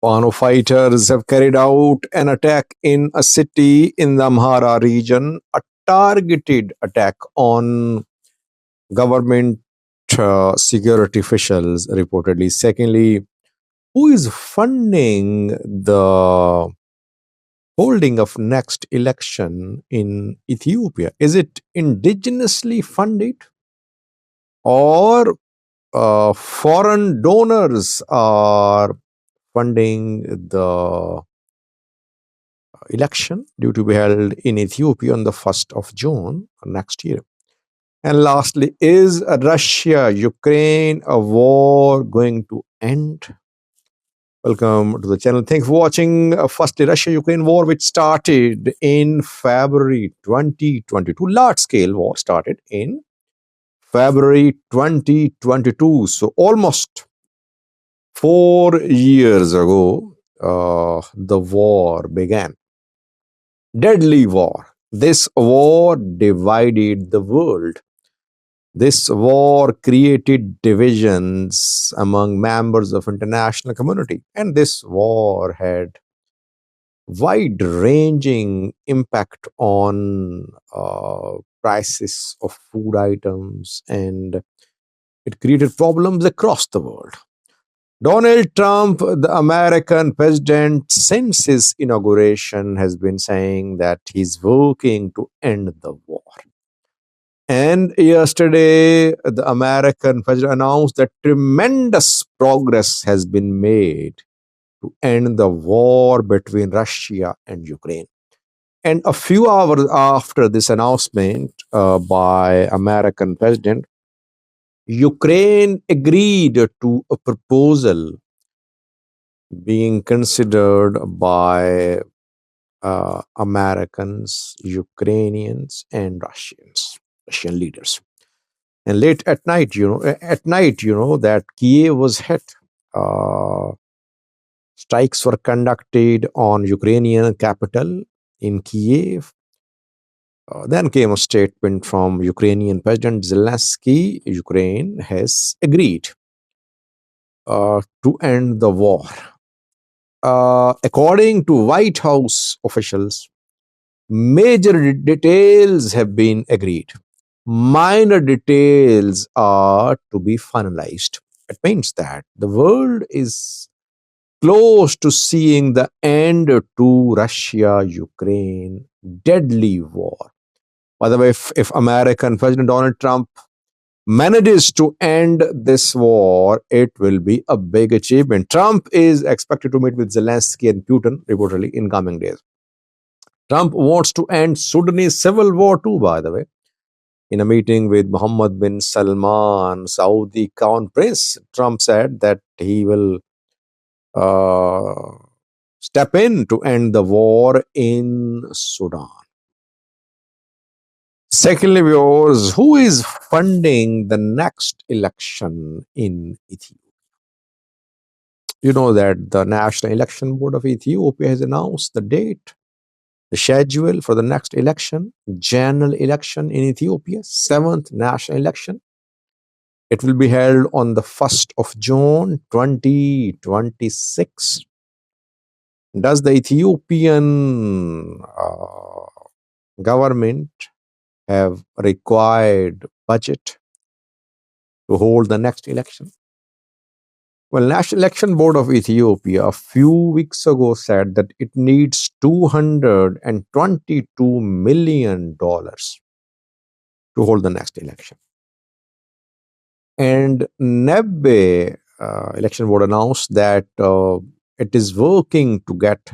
Fano fighters have carried out an attack in a city in the Amhara region, a targeted attack on government security officials, reportedly. Secondly, who is funding the holding of next election in Ethiopia? Is it indigenously funded or foreign donors are funding the election due to be held in Ethiopia on the 1st of June next year? And lastly, is Russia-Ukraine a war going to end? Welcome to the channel. Thanks for watching. Firstly, Russia-Ukraine war, which started in February 2022. Large-scale war started in February 2022. So almost 4 years ago, the war began. Deadly war. This war divided the world. This war created divisions among members of international community, and this war had wide-ranging impact on prices of food items, and it created problems across the world. Donald Trump, the American president, since his inauguration, has been saying that he's working to end the war. And yesterday, the American president announced that tremendous progress has been made to end the war between Russia and Ukraine. And a few hours after this announcement by American president, Ukraine agreed to a proposal being considered by Americans, Ukrainians, and Russian leaders. And late at night, that Kiev was hit. Strikes were conducted on Ukrainian capital in Kiev. Then came a statement from Ukrainian President Zelensky. Ukraine has agreed to end the war. According to White House officials, major details have been agreed. Minor details are to be finalized. It means that the world is close to seeing the end to Russia-Ukraine deadly war. By the way, if American President Donald Trump manages to end this war, it will be a big achievement. Trump is expected to meet with Zelensky and Putin, reportedly, in coming days. Trump wants to end Sudanese civil war too, by the way. In a meeting with Mohammed bin Salman, Saudi Crown Prince, Trump said that he will step in to end the war in Sudan. Secondly, viewers, who is funding the next election in Ethiopia? You know that the National Election Board of Ethiopia has announced the date, the schedule for the next election, general election in Ethiopia, 7th national election. It will be held on the 1st of June 2026. Does the Ethiopian government have required budget to hold the next election? Well, National Election Board of Ethiopia a few weeks ago said that it needs $222 million to hold the next election. And NEBE Election Board announced that it is working to get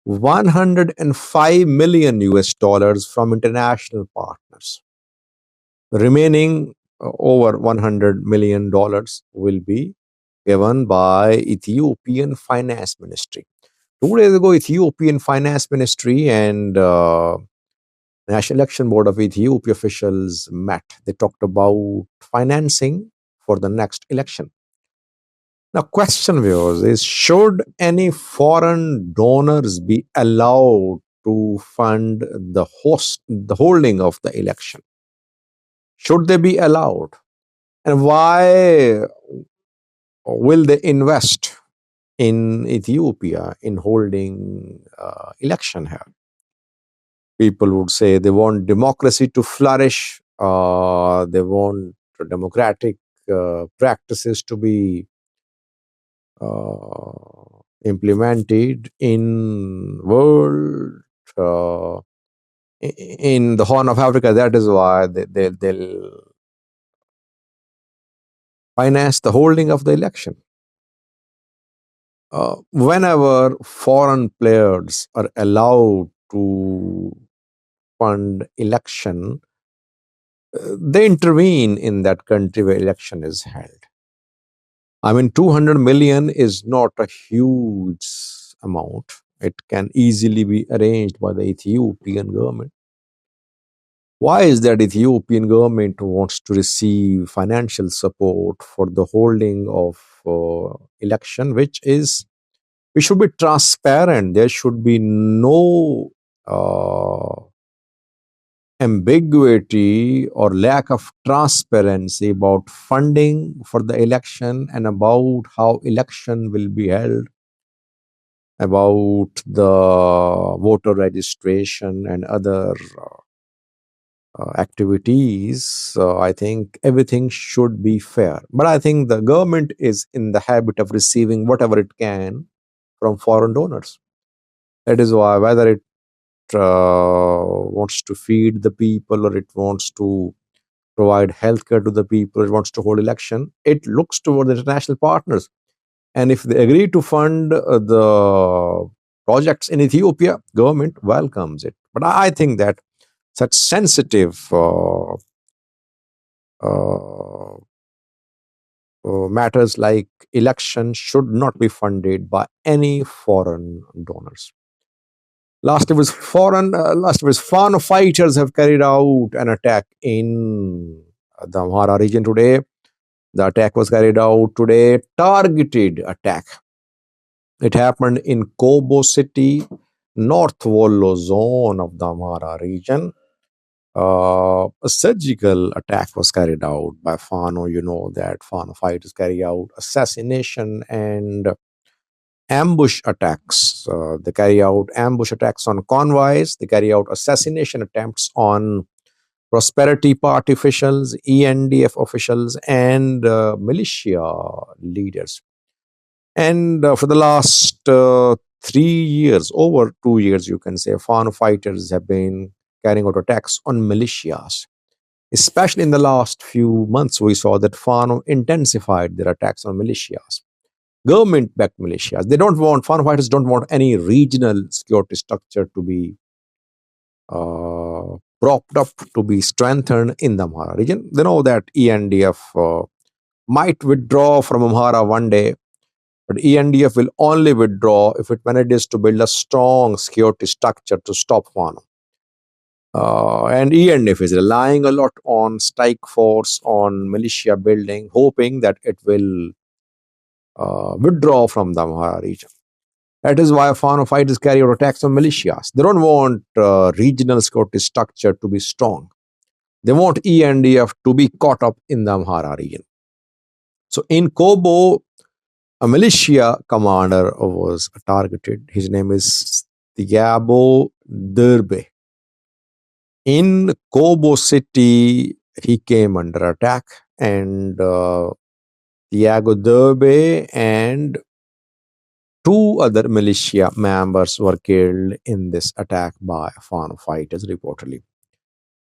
$105 million from international partners. The remaining over $100 million will be given by Ethiopian Finance Ministry. 2 days ago, Ethiopian Finance Ministry and National Election Board of Ethiopia officials met. They talked about financing for the next election. Now, question, viewers, is should any foreign donors be allowed to fund the holding of the election? Should they be allowed? And why will they invest in Ethiopia in holding election here. People would say they want democracy to flourish. They want democratic practices to be implemented in world, uh, in the Horn of Africa. That is why they'll finance the holding of the election. Whenever foreign players are allowed to fund election, they intervene in that country where election is held. I mean, 200 million is not a huge amount. It can easily be arranged by the Ethiopian government. Why is that Ethiopian government wants to receive financial support for the holding of election, which should be transparent. There should be no uh, ambiguity or lack of transparency about funding for the election and about how election will be held, about the voter registration and other activities. I think everything should be fair. But I think the government is in the habit of receiving whatever it can from foreign donors. That is why, whether it wants to feed the people or it wants to provide healthcare to the people, it wants to hold election, it looks toward the international partners. And if they agree to fund the projects in Ethiopia, government welcomes it. But I think that such sensitive uh, matters like election should not be funded by any foreign donors. Last was Fano fighters have carried out an attack in the Amhara region today. The attack was carried out today, targeted attack. It happened in Kobo city, North Wollo zone of the Amhara region. A surgical attack was carried out by Fano. You know that Fano fighters carry out assassination and ambush attacks. They carry out ambush attacks on convoys. They carry out assassination attempts on Prosperity Party officials, ENDF officials, and militia leaders. And for the last 3 years, over 2 years, you can say, Fano fighters have been carrying out attacks on militias. Especially in the last few months, we saw that Fano intensified their attacks on militias, government-backed militias. Fano fighters don't want any regional security structure to be propped up, to be strengthened in the Amhara region. They know that ENDF might withdraw from Amhara one day, but ENDF will only withdraw if it manages to build a strong security structure to stop Fano. And ENDF is relying a lot on strike force, on militia building, hoping that it will withdraw from the Amhara region. That is why Fano fighters carry out attacks on militias. They don't want regional security structure to be strong. They want ENDF to be caught up in the Amhara region. So in Kobo, a militia commander was targeted. His name is Thiabo Derbe. In Kobo city, he came under attack, and Thiago Derbe and two other militia members were killed in this attack by Fano fighters, reportedly.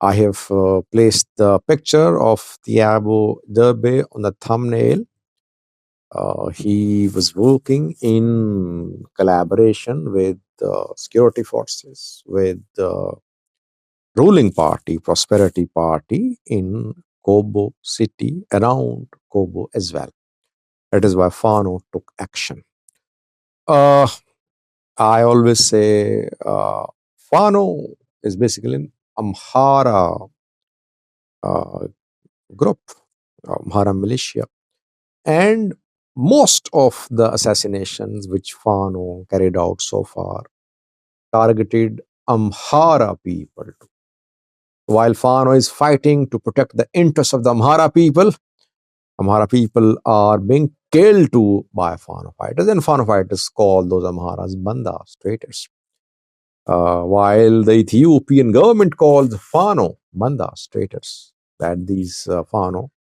I have placed the picture of Thiago Derbe on the thumbnail. He was working in collaboration with security forces, with the ruling party, Prosperity Party, in Kobo city, around Kobo as well. That is why Fano took action. I always say Fano is basically an Amhara group, Amhara militia. And most of the assassinations which Fano carried out so far targeted Amhara people. While Fano is fighting to protect the interests of the Amhara people are being killed too by Fano fighters, and Fano fighters call those Amharas bandas, traitors. While the Ethiopian government calls Fano bandas, traitors. That these Fano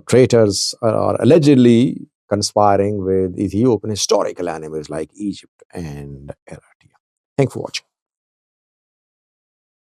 traitors are allegedly conspiring with Ethiopian historical enemies like Egypt and Eritrea. Thanks for watching.